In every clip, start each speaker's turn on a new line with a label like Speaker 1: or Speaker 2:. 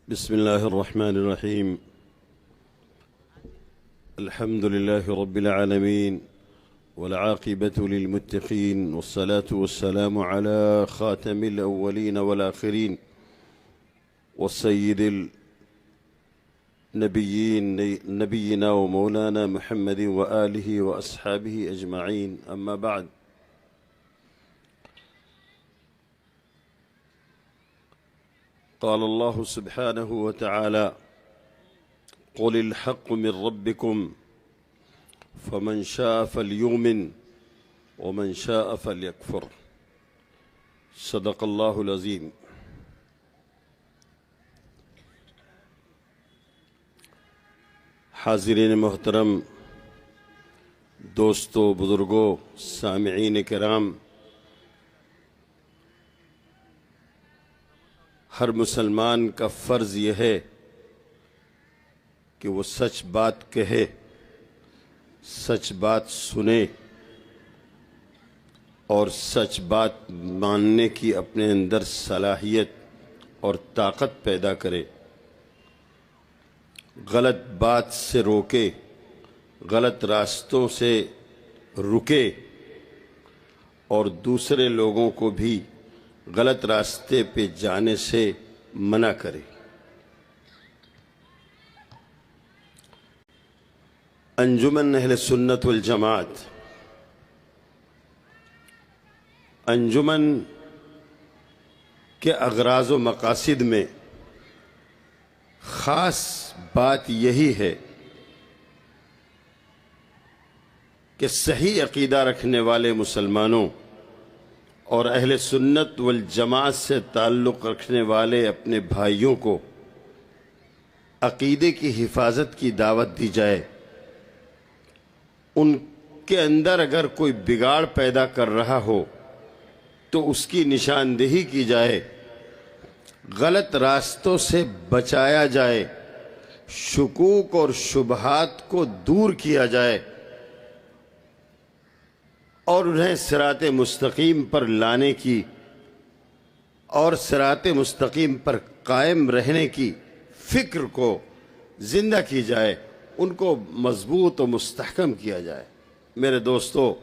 Speaker 1: بسم الله الرحمن الرحيم. الحمد لله رب العالمين والعاقبة للمتقين، والصلاة والسلام على خاتم الأولين والآخرين والسيد النبيين نبينا ومولانا محمد وآله وأصحابه أجمعين. أما بعد، قال الله سبحانه وتعالى: قل الحق من ربكم فمن شاء فليؤمن ومن شاء فليكفر. صدق الله العظيم. حاضرین محترم، دوستو، بزرگوں، سامعین کرام، ہر مسلمان کا فرض یہ ہے کہ وہ سچ بات کہے، سچ بات سنے اور سچ بات ماننے کی اپنے اندر صلاحیت اور طاقت پیدا کرے، غلط بات سے روکے، غلط راستوں سے رکے اور دوسرے لوگوں کو بھی غلط راستے پہ جانے سے منع کرے۔ انجمن اہل سنت والجماعت، انجمن کے اغراض و مقاصد میں خاص بات یہی ہے کہ صحیح عقیدہ رکھنے والے مسلمانوں اور اہل سنت والجماعت سے تعلق رکھنے والے اپنے بھائیوں کو عقیدے کی حفاظت کی دعوت دی جائے۔ ان کے اندر اگر کوئی بگاڑ پیدا کر رہا ہو تو اس کی نشاندہی کی جائے، غلط راستوں سے بچایا جائے، شکوک اور شبہات کو دور کیا جائے اور انہیں صراط مستقیم پر لانے کی اور صراط مستقیم پر قائم رہنے کی فکر کو زندہ کی جائے، ان کو مضبوط و مستحکم کیا جائے۔ میرے دوستو،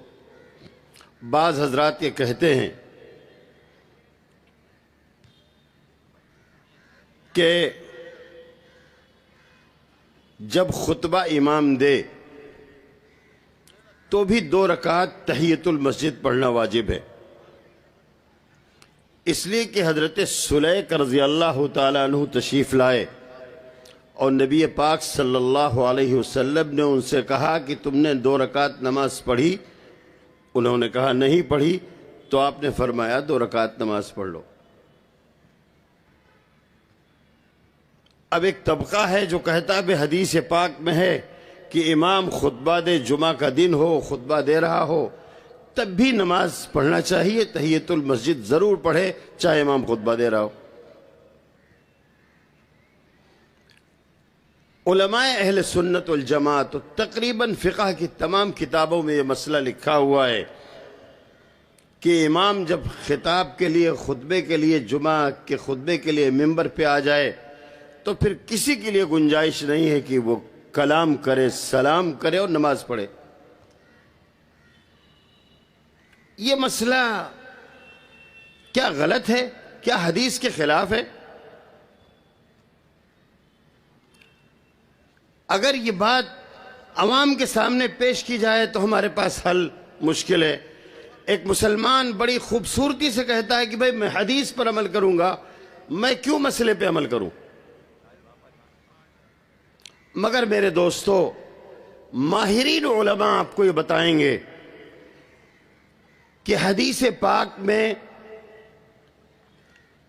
Speaker 1: بعض حضرات یہ کہتے ہیں کہ جب خطبہ امام دے تو بھی 2 رکعت تحیۃ المسجد پڑھنا واجب ہے، اس لیے کہ حضرت سلیق رضی اللہ تعالیٰ عنہ تشریف لائے اور نبی پاک صلی اللہ علیہ وسلم نے ان سے کہا کہ تم نے 2 رکعت نماز پڑھی؟ انہوں نے کہا نہیں پڑھی، تو آپ نے فرمایا 2 رکعت نماز پڑھ لو۔ اب ایک طبقہ ہے جو کہتا ہے حدیث پاک میں ہے کہ امام خطبہ دے، جمعہ کا دن ہو، خطبہ دے رہا ہو، تب بھی نماز پڑھنا چاہیے، تحیۃ المسجد ضرور پڑھے چاہے امام خطبہ دے رہا ہو۔ علماء اہل سنت والجماعت تقریباً فقہ کی تمام کتابوں میں یہ مسئلہ لکھا ہوا ہے کہ امام جب خطاب کے لیے، خطبے کے لیے، جمعہ کے خطبے کے لیے ممبر پہ آ جائے تو پھر کسی کے لیے گنجائش نہیں ہے کہ وہ کلام کرے، سلام کرے اور نماز پڑھے۔ یہ مسئلہ کیا غلط ہے؟ کیا حدیث کے خلاف ہے؟ اگر یہ بات عوام کے سامنے پیش کی جائے تو ہمارے پاس حل مشکل ہے۔ ایک مسلمان بڑی خوبصورتی سے کہتا ہے کہ بھئی میں حدیث پر عمل کروں گا، میں کیوں مسئلے پہ عمل کروں؟ مگر میرے دوستو، ماہرین علماء آپ کو یہ بتائیں گے کہ حدیث پاک میں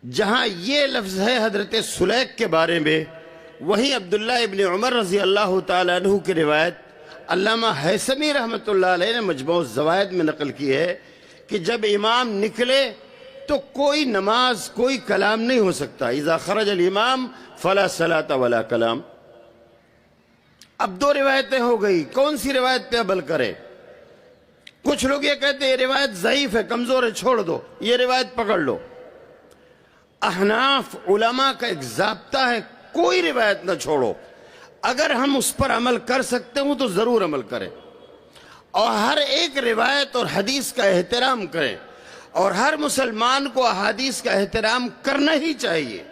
Speaker 1: جہاں یہ لفظ ہے حضرت سلیق کے بارے میں، وہیں عبداللہ ابن عمر رضی اللہ تعالیٰ عنہ کی روایت علامہ حیثمی رحمۃ اللہ علیہ نے مجموع الزوائد میں نقل کی ہے کہ جب امام نکلے تو کوئی نماز، کوئی کلام نہیں ہو سکتا۔ اذا خرج الامام فلا صلاۃ ولا کلام۔ اب 2 روایتیں ہو گئی، کون سی روایت پہ عمل کرے؟ کچھ لوگ یہ کہتے ہیں یہ روایت ضعیف ہے، کمزور ہے، چھوڑ دو، یہ روایت پکڑ لو۔ احناف علماء کا ایک ضابطہ ہے کوئی روایت نہ چھوڑو. اگر ہم اس پر عمل کر سکتے ہوں تو ضرور عمل کریں, اور ہر ایک روایت اور حدیث کا احترام کریں, اور ہر مسلمان کو احادیث کا احترام کرنا ہی چاہیے.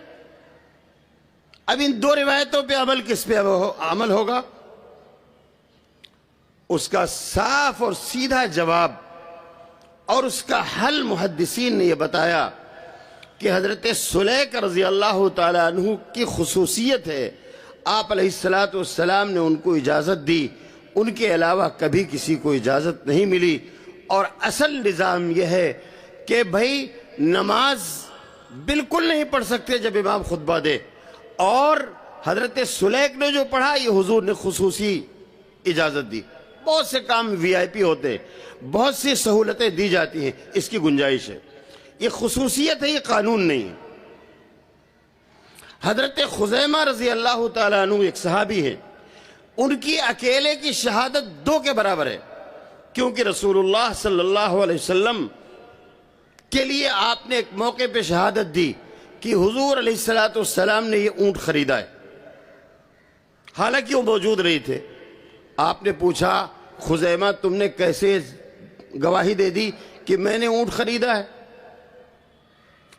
Speaker 1: اب ان دو روایتوں پہ عمل کس پہ عمل ہوگا؟ اس کا صاف اور سیدھا جواب اور اس کا حل محدثین نے یہ بتایا کہ حضرت سلیک رضی اللہ تعالیٰ عنہ کی خصوصیت ہے. آپ علیہ السلام نے ان کو اجازت دی, ان کے علاوہ کبھی کسی کو اجازت نہیں ملی. اور اصل نظام یہ ہے کہ بھائی نماز بالکل نہیں پڑھ سکتے جب امام خطبہ دے, اور حضرت سلیک نے جو پڑھا یہ حضور نے خصوصی اجازت دی. بہت سے کام وی آئی پی ہوتے, بہت سی سہولتیں دی جاتی ہیں, اس کی گنجائش ہے. یہ خصوصیت ہے, یہ قانون نہیں ہے. حضرت خزیمہ رضی اللہ تعالیٰ عنہ ایک صحابی ہیں, ان کی اکیلے کی شہادت 2 کے برابر ہے, کیونکہ رسول اللہ صلی اللہ علیہ وسلم کے لیے آپ نے ایک موقع پہ شہادت دی کہ حضور علیہ السلام نے یہ اونٹ خریدا ہے. حالانکہ وہ موجود نہیں تھے. آپ نے پوچھا خزیمہ تم نے کیسے گواہی دے دی کہ میں نے اونٹ خریدا ہے؟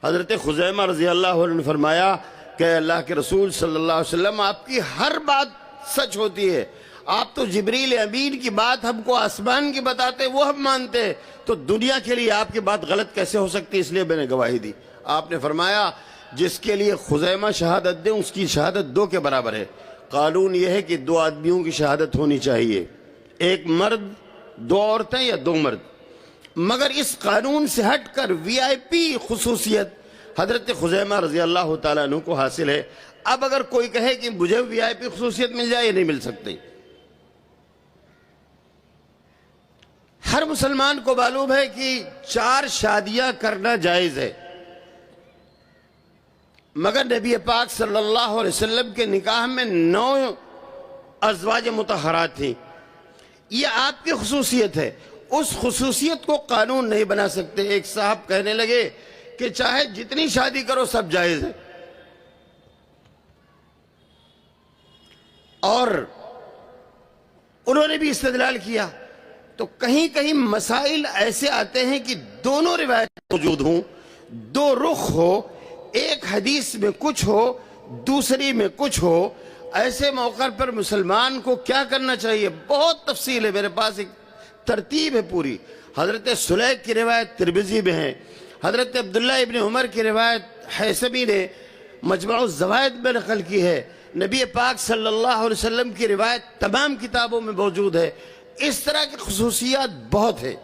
Speaker 1: حضرت خزیمہ رضی اللہ عنہ نے فرمایا کہ اللہ کے رسول صلی اللہ علیہ وسلم آپ کی ہر بات سچ ہوتی ہے. آپ تو جبریل امین کی بات ہم کو آسمان کی بتاتے, وہ ہم مانتے, تو دنیا کے لیے آپ کی بات غلط کیسے ہو سکتی, اس لیے میں نے گواہی دی. آپ نے فرمایا جس کے لیے خزیمہ شہادت دے اس کی شہادت 2 کے برابر ہے. قانون یہ ہے کہ 2 آدمیوں کی شہادت ہونی چاہیے, ایک مرد 2 عورتیں یا 2 مرد. مگر اس قانون سے ہٹ کر وی آئی پی خصوصیت حضرت خزیمہ رضی اللہ تعالیٰ عنہ کو حاصل ہے. اب اگر کوئی کہے کہ مجھے وی آئی پی خصوصیت مل جائے, یہ نہیں مل سکتی. ہر مسلمان کو معلوم ہے کہ 4 شادیاں کرنا جائز ہے, مگر نبی پاک صلی اللہ علیہ وسلم کے نکاح میں 9 ازواج مطہرات تھیں. یہ آپ کی خصوصیت ہے, اس خصوصیت کو قانون نہیں بنا سکتے. ایک صاحب کہنے لگے کہ چاہے جتنی شادی کرو سب جائز ہے, اور انہوں نے بھی استدلال کیا. تو کہیں کہیں مسائل ایسے آتے ہیں کہ دونوں روایت موجود ہوں, 2 رخ ہو, ایک حدیث میں کچھ ہو, دوسری میں کچھ ہو. ایسے موقع پر مسلمان کو کیا کرنا چاہیے؟ بہت تفصیل ہے, میرے پاس ایک ترتیب ہے پوری. حضرت سلیک کی روایت ترمذی میں ہے, حضرت عبداللہ ابن عمر کی روایت حیثمی نے مجمع الزوائد میں نقل کی ہے, نبی پاک صلی اللہ علیہ وسلم کی روایت تمام کتابوں میں موجود ہے. اس طرح کی خصوصیات بہت ہے.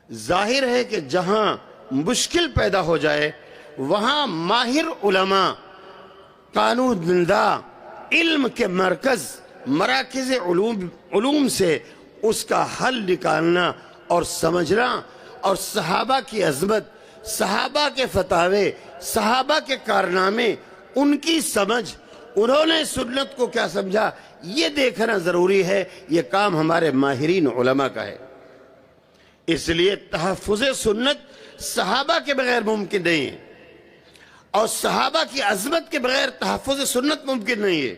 Speaker 1: ظاہر ہے کہ جہاں مشکل پیدا ہو جائے وہاں ماہر علماء, قانون داں, علم کے مرکز, مراکز علوم سے اس کا حل نکالنا اور سمجھنا, اور صحابہ کی عظمت, صحابہ کے فتاوے, صحابہ کے کارنامے, ان کی سمجھ, انہوں نے سنت کو کیا سمجھا, یہ دیکھنا ضروری ہے. یہ کام ہمارے ماہرین علماء کا ہے. اس لیے تحفظ سنت صحابہ کے بغیر ممکن نہیں ہے, اور صحابہ کی عظمت کے بغیر تحفظ سنت ممکن نہیں ہے.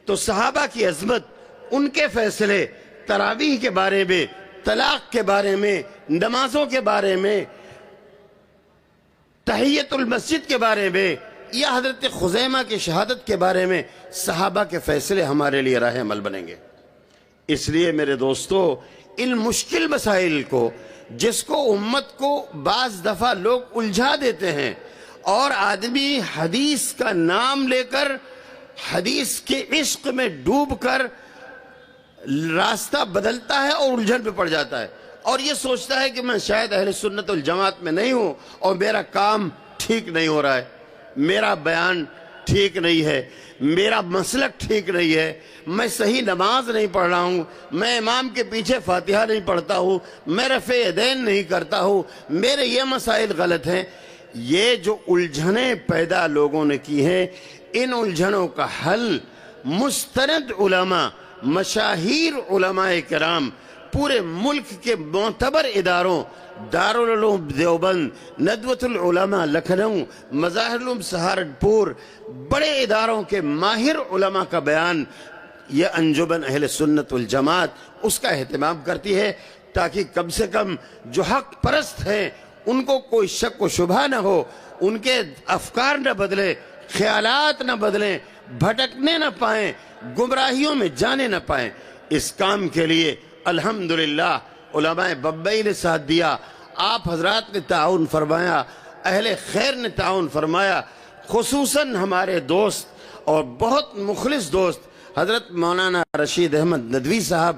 Speaker 1: تو صحابہ کی عظمت, ان کے فیصلے تراویح کے بارے میں, طلاق کے بارے میں, نمازوں کے بارے میں, تحیت المسجد کے بارے میں, یا حضرت خزیمہ کی شہادت کے بارے میں, صحابہ کے فیصلے ہمارے لیے راہ عمل بنیں گے. اس لیے میرے دوستو, ان مشکل مسائل کو, جس کو امت کو بعض دفعہ لوگ الجھا دیتے ہیں, اور آدمی حدیث کا نام لے کر حدیث کے عشق میں ڈوب کر راستہ بدلتا ہے اور الجھن پہ پڑ جاتا ہے, اور یہ سوچتا ہے کہ میں شاید اہل سنت والجماعت میں نہیں ہوں, اور میرا کام ٹھیک نہیں ہو رہا ہے, میرا بیان ٹھیک نہیں ہے, میرا مسلک ٹھیک نہیں ہے, میں صحیح نماز نہیں پڑھ رہا ہوں, میں امام کے پیچھے فاتحہ نہیں پڑھتا ہوں, میں رفع یدین نہیں کرتا ہوں, میرے یہ مسائل غلط ہیں. یہ جو الجھنیں پیدا لوگوں نے کی ہیں, ان الجھنوں کا حل مستند علماء, مشاہیر علماء کرام, پورے ملک کے معتبر اداروں, دارالعلوم دیوبند، ندوۃ العلماء لکھنؤ، مظاہر العلوم سہارنپور، بڑے اداروں کے ماہر علماء کا بیان یہ انجمن اہل سنت والجماعت اس کا اہتمام کرتی ہے، تاکہ کم سے کم جو حق پرست ہیں ان کو کوئی شک و شبہ نہ ہو، ان کے افکار نہ بدلے، خیالات نہ بدلیں، بھٹکنے نہ پائیں، گمراہیوں میں جانے نہ پائیں۔ اس کام کے لیے الحمدللہ علماء بمبئی نے ساتھ دیا، آپ حضرات نے تعاون فرمایا، اہل خیر نے تعاون فرمایا، خصوصاً ہمارے دوست اور بہت مخلص دوست حضرت مولانا رشید احمد ندوی صاحب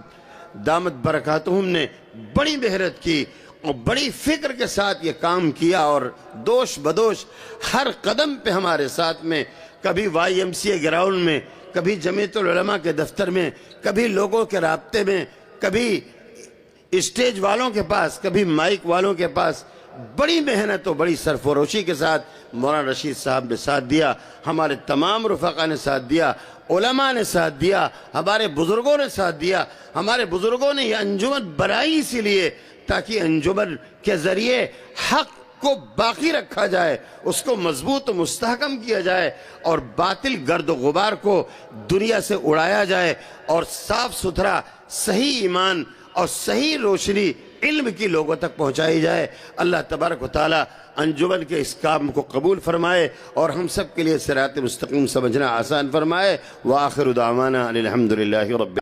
Speaker 1: دامت برکاتہم نے بڑی محنت کی اور بڑی فکر کے ساتھ یہ کام کیا، اور دوش بدوش ہر قدم پہ ہمارے ساتھ میں، کبھی Y M C A ground میں، کبھی جمعیت العلماء کے دفتر میں، کبھی لوگوں کے رابطے میں، کبھی اسٹیج والوں کے پاس، کبھی مائک والوں کے پاس، بڑی محنت و بڑی سرفروشی کے ساتھ مولانا رشید صاحب نے ساتھ دیا، ہمارے تمام رفقا نے ساتھ دیا، علماء نے ساتھ دیا، ہمارے بزرگوں نے ساتھ دیا۔ ہمارے بزرگوں نے یہ انجمن بنائی اسی لیے تاکہ انجمن کے ذریعے حق کو باقی رکھا جائے، اس کو مضبوط و مستحکم کیا جائے، اور باطل گرد و غبار کو دنیا سے اڑایا جائے، اور صاف ستھرا صحیح ایمان اور صحیح روشنی علم کی لوگوں تک پہنچائی جائے۔ اللہ تبارک و تعالی انجمن کے اس کام کو قبول فرمائے اور ہم سب کے لیے صراط مستقیم سمجھنا آسان فرمائے۔ وآخر دعوانا الحمدللہ رب